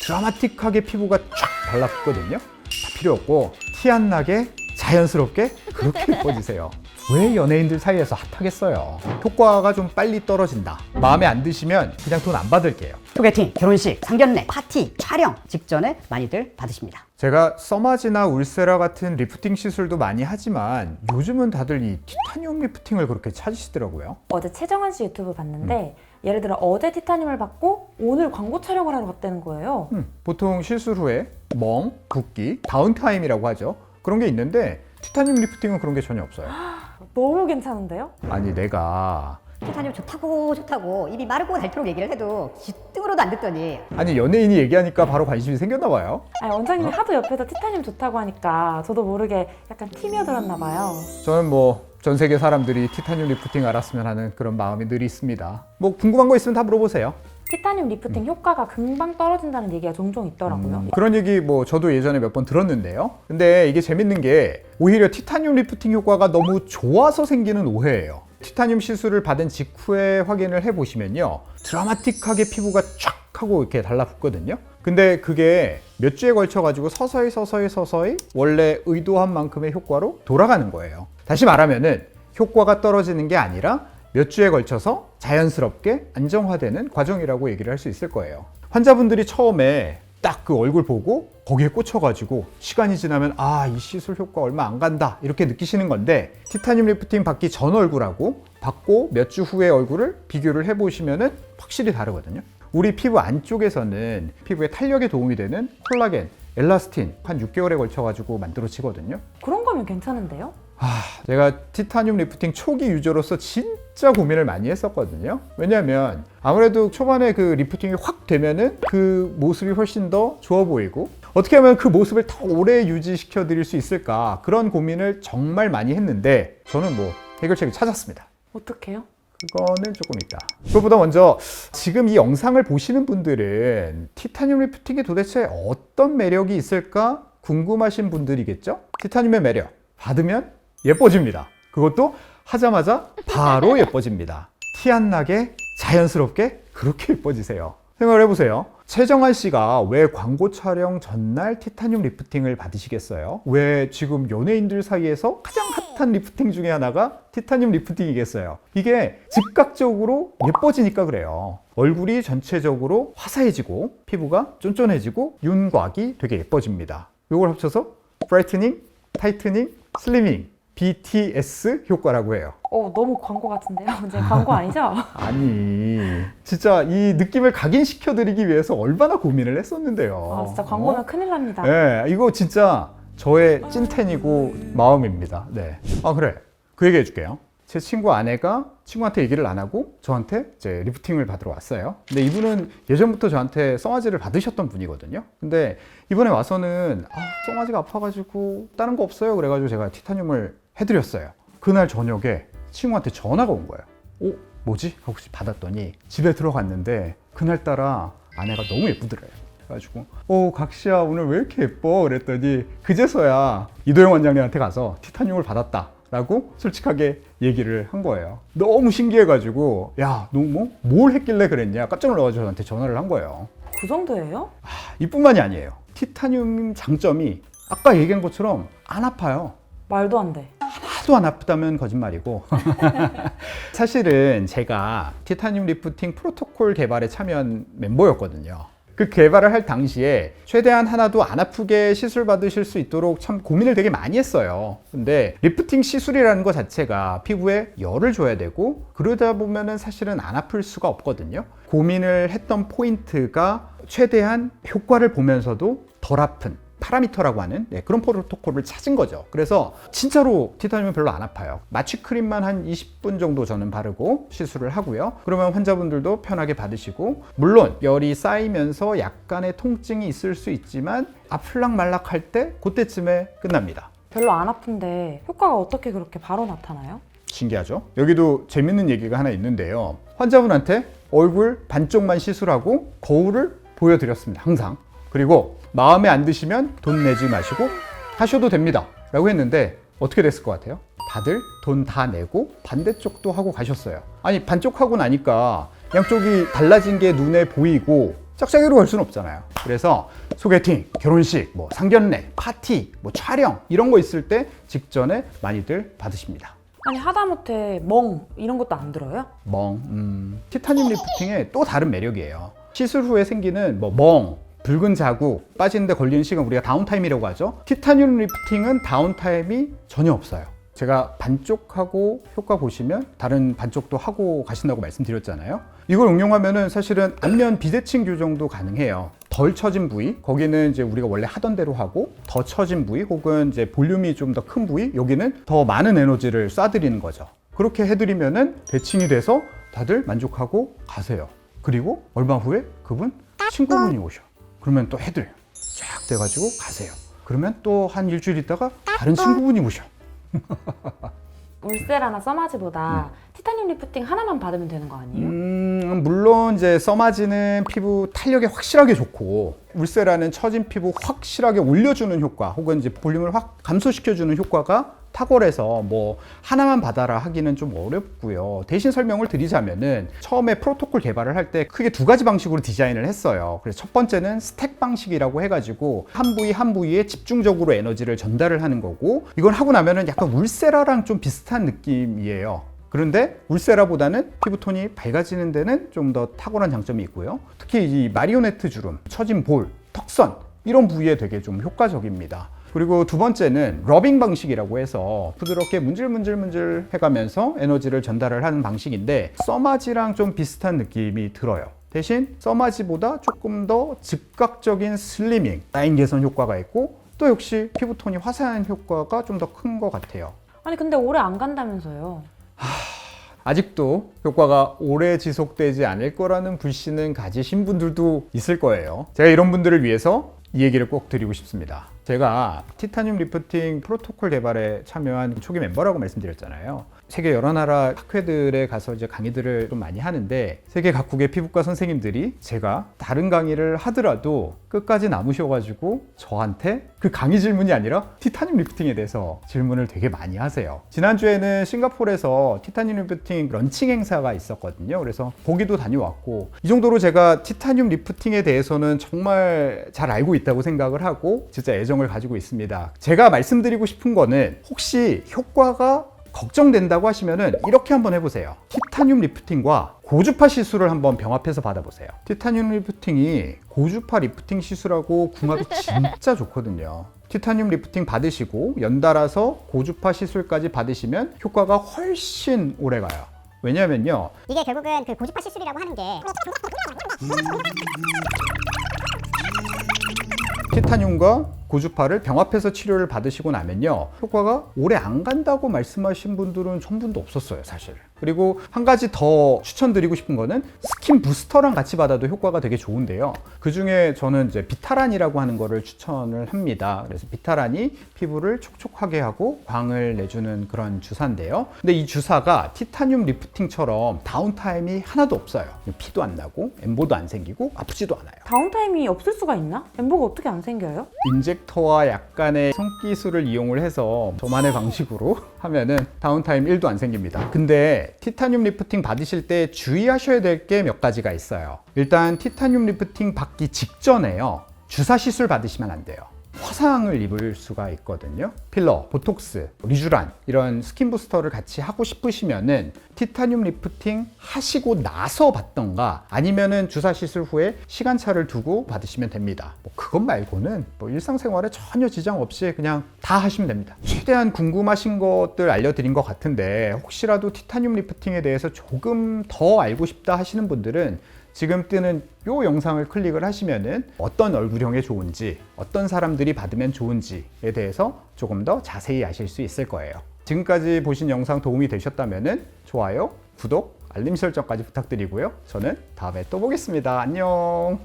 드라마틱하게 피부가 쫙 달라붙거든요. 다 필요 없고 티 안 나게 자연스럽게 그렇게 예뻐지세요. 왜 연예인들 사이에서 핫하겠어요? 효과가 좀 빨리 떨어진다. 마음에 안 드시면 그냥 돈 안 받을게요. 소개팅, 결혼식, 상견례, 파티, 촬영 직전에 많이들 받으십니다. 제가 써마지나 울세라 같은 리프팅 시술도 많이 하지만 요즘은 다들 이 티타늄 리프팅을 그렇게 찾으시더라고요. 어제 최정환 씨 유튜브 봤는데 예를 들어 어제 티타늄을 받고 오늘 광고 촬영을 하러 갔다는 거예요. 보통 시술 후에 멍, 붓기, 다운타임이라고 하죠. 그런 게 있는데 티타늄 리프팅은 그런 게 전혀 없어요. 너무 괜찮은데요? 아니 내가 티타늄 좋다고 입이 마르고 닳도록 얘기를 해도 귀등으로도 안 듣더니 아니 연예인이 얘기하니까 바로 관심이 생겼나 봐요. 아니, 원장님이 하도 옆에서 티타늄 좋다고 하니까 저도 모르게 약간 티며들었나 봐요. 저는 뭐 전 세계 사람들이 티타늄 리프팅 알았으면 하는 그런 마음이 늘 있습니다. 뭐 궁금한 거 있으면 다 물어보세요. 티타늄 리프팅 효과가 금방 떨어진다는 얘기가 종종 있더라고요. 그런 얘기 뭐 저도 예전에 몇 번 들었는데요. 근데 이게 재밌는 게 오히려 티타늄 리프팅 효과가 너무 좋아서 생기는 오해예요. 티타늄 시술을 받은 직후에 확인을 해보시면요. 드라마틱하게 피부가 쫙 하고 이렇게 달라붙거든요. 근데 그게 몇 주에 걸쳐가지고 서서히 원래 의도한 만큼의 효과로 돌아가는 거예요. 다시 말하면은 효과가 떨어지는 게 아니라 몇 주에 걸쳐서 자연스럽게 안정화되는 과정이라고 얘기를 할 수 있을 거예요. 환자분들이 처음에 딱 그 얼굴 보고 거기에 꽂혀가지고 시간이 지나면 아, 이 시술 효과 얼마 안 간다 이렇게 느끼시는 건데 티타늄 리프팅 받기 전 얼굴하고 받고 몇 주 후의 얼굴을 비교를 해보시면은 확실히 다르거든요. 우리 피부 안쪽에서는 피부의 탄력에 도움이 되는 콜라겐, 엘라스틴 한 6개월에 걸쳐가지고 만들어지거든요. 그런 거면 괜찮은데요? 제가 티타늄 리프팅 초기 유저로서 진짜 고민을 많이 했었거든요. 왜냐하면 아무래도 초반에 그 리프팅이 확 되면은 그 모습이 훨씬 더 좋아 보이고 어떻게 하면 그 모습을 더 오래 유지시켜 드릴 수 있을까 그런 고민을 정말 많이 했는데 저는 뭐 해결책을 찾았습니다. 어떡해요? 그거는 조금 있다. 그것보다 먼저 지금 이 영상을 보시는 분들은 티타늄 리프팅이 도대체 어떤 매력이 있을까 궁금하신 분들이겠죠? 티타늄의 매력 받으면 예뻐집니다. 그것도 하자마자 바로 예뻐집니다. 티 안 나게 자연스럽게 그렇게 예뻐지세요. 생각을 해보세요. 최정환 씨가 왜 광고 촬영 전날 티타늄 리프팅을 받으시겠어요? 왜 지금 연예인들 사이에서 가장 핫한 리프팅 중에 하나가 티타늄 리프팅이겠어요? 이게 즉각적으로 예뻐지니까 그래요. 얼굴이 전체적으로 화사해지고 피부가 쫀쫀해지고 윤곽이 되게 예뻐집니다. 이걸 합쳐서 브라이트닝, 타이트닝, 슬리밍 BTS 효과라고 해요. 너무 광고 같은데요? 이제 광고 아니죠? 아니 진짜 이 느낌을 각인시켜드리기 위해서 얼마나 고민을 했었는데요. 진짜 광고면 큰일 납니다. 네, 이거 진짜 저의 찐텐이고 마음입니다. 네. 그래. 그 얘기 해줄게요. 제 친구 아내가 친구한테 얘기를 안 하고 저한테 이제 리프팅을 받으러 왔어요. 근데 이분은 예전부터 저한테 써마지를 받으셨던 분이거든요. 근데 이번에 와서는 써마지가 아파가지고 다른 거 없어요. 그래가지고 제가 티타늄을 해드렸어요. 그날 저녁에 친구한테 전화가 온 거예요. 뭐지? 하고 받았더니 집에 들어갔는데 그날따라 아내가 너무 예쁘더래요. 그래가지고 각시야 오늘 왜 이렇게 예뻐? 그랬더니 그제서야 이도영 원장님한테 가서 티타늄을 받았다 라고 솔직하게 얘기를 한 거예요. 너무 신기해가지고 야 너 뭘 했길래 그랬냐 깜짝 놀라가지고 저한테 전화를 한 거예요. 그 정도예요? 이뿐만이 아니에요. 티타늄 장점이 아까 얘기한 것처럼 안 아파요. 말도 안 돼. 하나도 안 아프다면 거짓말이고 사실은 제가 티타늄 리프팅 프로토콜 개발에 참여한 멤버였거든요. 그 개발을 할 당시에 최대한 하나도 안 아프게 시술 받으실 수 있도록 참 고민을 되게 많이 했어요. 근데 리프팅 시술이라는 것 자체가 피부에 열을 줘야 되고 그러다 보면은 사실은 안 아플 수가 없거든요. 고민을 했던 포인트가 최대한 효과를 보면서도 덜 아픈 파라미터라고 하는 그런 프로토콜을 찾은 거죠. 그래서 진짜로 티타늄은 별로 안 아파요. 마취 크림만 한 20분 정도 저는 바르고 시술을 하고요. 그러면 환자분들도 편하게 받으시고 물론 열이 쌓이면서 약간의 통증이 있을 수 있지만 아플락 말락 할 때 그때쯤에 끝납니다. 별로 안 아픈데 효과가 어떻게 그렇게 바로 나타나요? 신기하죠? 여기도 재밌는 얘기가 하나 있는데요. 환자분한테 얼굴 반쪽만 시술하고 거울을 보여드렸습니다. 항상. 그리고 마음에 안 드시면 돈 내지 마시고 하셔도 됩니다 라고 했는데 어떻게 됐을 것 같아요? 다들 돈 다 내고 반대쪽도 하고 가셨어요. 아니 반쪽 하고 나니까 양쪽이 달라진 게 눈에 보이고 짝짝이로 갈 수는 없잖아요. 그래서 소개팅, 결혼식, 뭐 상견례, 파티, 뭐 촬영 이런 거 있을 때 직전에 많이들 받으십니다. 아니 하다못해 멍 이런 것도 안 들어요? 티타늄 리프팅의 또 다른 매력이에요. 시술 후에 생기는 뭐 멍, 붉은 자국, 빠지는데 걸리는 시간 우리가 다운타임이라고 하죠. 티타늄 리프팅은 다운타임이 전혀 없어요. 제가 반쪽하고 효과 보시면 다른 반쪽도 하고 가신다고 말씀드렸잖아요. 이걸 응용하면은 사실은 안면 비대칭 교정도 가능해요. 덜 처진 부위, 거기는 이제 우리가 원래 하던 대로 하고, 더 처진 부위 혹은 이제 볼륨이 좀 더 큰 부위, 여기는 더 많은 에너지를 쏴드리는 거죠. 그렇게 해드리면은 대칭이 돼서 다들 만족하고 가세요. 그리고 얼마 후에 그분 친구분이 오셔. 그러면 또 해드려요. 쫙 돼가지고 가세요. 그러면 또 한 일주일 있다가 다른 친구분이 오셔. 울세라나 써마지보다 티타늄 리프팅 하나만 받으면 되는 거 아니에요? 물론 이제 써마지는 피부 탄력에 확실하게 좋고 울세라는 처진 피부 확실하게 올려주는 효과 혹은 이제 볼륨을 확 감소시켜주는 효과가 탁월해서 뭐 하나만 받아라 하기는 좀 어렵고요. 대신 설명을 드리자면은 처음에 프로토콜 개발을 할 때 크게 두 가지 방식으로 디자인을 했어요. 그래서 첫 번째는 스택 방식이라고 해가지고 한 부위 한 부위에 집중적으로 에너지를 전달을 하는 거고, 이건 하고 나면은 약간 울세라랑 좀 비슷한 느낌이에요. 그런데 울세라보다는 피부톤이 밝아지는 데는 좀 더 탁월한 장점이 있고요. 특히 이 마리오네트 주름, 처진 볼, 턱선 이런 부위에 되게 좀 효과적입니다. 그리고 두 번째는 러빙 방식이라고 해서 부드럽게 문질문질 해가면서 에너지를 전달을 하는 방식인데 써마지랑 좀 비슷한 느낌이 들어요. 대신 써마지보다 조금 더 즉각적인 슬리밍, 라인 개선 효과가 있고 또 역시 피부톤이 화사한 효과가 좀 더 큰 것 같아요. 아니 근데 오래 안 간다면서요? 아직도 효과가 오래 지속되지 않을 거라는 불신은 가지신 분들도 있을 거예요. 제가 이런 분들을 위해서 이 얘기를 꼭 드리고 싶습니다. 제가 티타늄 리프팅 프로토콜 개발에 참여한 초기 멤버라고 말씀드렸잖아요. 세계 여러 나라 학회들에 가서 이제 강의들을 좀 많이 하는데 세계 각국의 피부과 선생님들이 제가 다른 강의를 하더라도 끝까지 남으셔가지고 저한테 그 강의 질문이 아니라 티타늄 리프팅에 대해서 질문을 되게 많이 하세요. 지난주에는 싱가포르에서 티타늄 리프팅 런칭 행사가 있었거든요. 그래서 거기도 다녀왔고 이 정도로 제가 티타늄 리프팅에 대해서는 정말 잘 알고 있다고 생각을 하고 진짜 애정을 가지고 있습니다. 제가 말씀드리고 싶은 거는 혹시 효과가 걱정된다고 하시면은 이렇게 한번 해보세요. 티타늄 리프팅과 고주파 시술을 한번 병합해서 받아보세요. 티타늄 리프팅이 고주파 리프팅 시술하고 궁합이 진짜 좋거든요. 티타늄 리프팅 받으시고 연달아서 고주파 시술까지 받으시면 효과가 훨씬 오래 가요. 왜냐면요, 이게 결국은 그 고주파 시술이라고 하는 게 티타늄과 고주파를 병합해서 치료를 받으시고 나면요, 효과가 오래 안 간다고 말씀하신 분들은 한 분도 없었어요, 사실. 그리고 한 가지 더 추천드리고 싶은 거는 스킨 부스터랑 같이 받아도 효과가 되게 좋은데요. 그 중에 저는 이제 비타란이라고 하는 거를 추천을 합니다. 그래서 비타란이 피부를 촉촉하게 하고 광을 내주는 그런 주사인데요. 근데 이 주사가 티타늄 리프팅처럼 다운타임이 하나도 없어요. 피도 안 나고 엠보도 안 생기고 아프지도 않아요. 다운타임이 없을 수가 있나? 엠보가 어떻게 안 생겨요? 인젝터와 약간의 손기술을 이용을 해서 저만의 방식으로 하면은 다운타임 1도 안 생깁니다. 근데 티타늄 리프팅 받으실 때 주의하셔야 될 게 몇 가지가 있어요. 일단 티타늄 리프팅 받기 직전에요, 주사 시술 받으시면 안 돼요. 화상을 입을 수가 있거든요. 필러, 보톡스, 리쥬란 이런 스킨 부스터를 같이 하고 싶으시면은 티타늄 리프팅 하시고 나서 받던가 아니면은 주사 시술 후에 시간차를 두고 받으시면 됩니다. 뭐 그것 말고는 뭐 일상생활에 전혀 지장 없이 그냥 다 하시면 됩니다. 최대한 궁금하신 것들 알려드린 것 같은데 혹시라도 티타늄 리프팅에 대해서 조금 더 알고 싶다 하시는 분들은 지금 뜨는 이 영상을 클릭을 하시면은 어떤 얼굴형에 좋은지, 어떤 사람들이 받으면 좋은지에 대해서 조금 더 자세히 아실 수 있을 거예요. 지금까지 보신 영상 도움이 되셨다면은 좋아요, 구독, 알림 설정까지 부탁드리고요. 저는 다음에 또 보겠습니다. 안녕.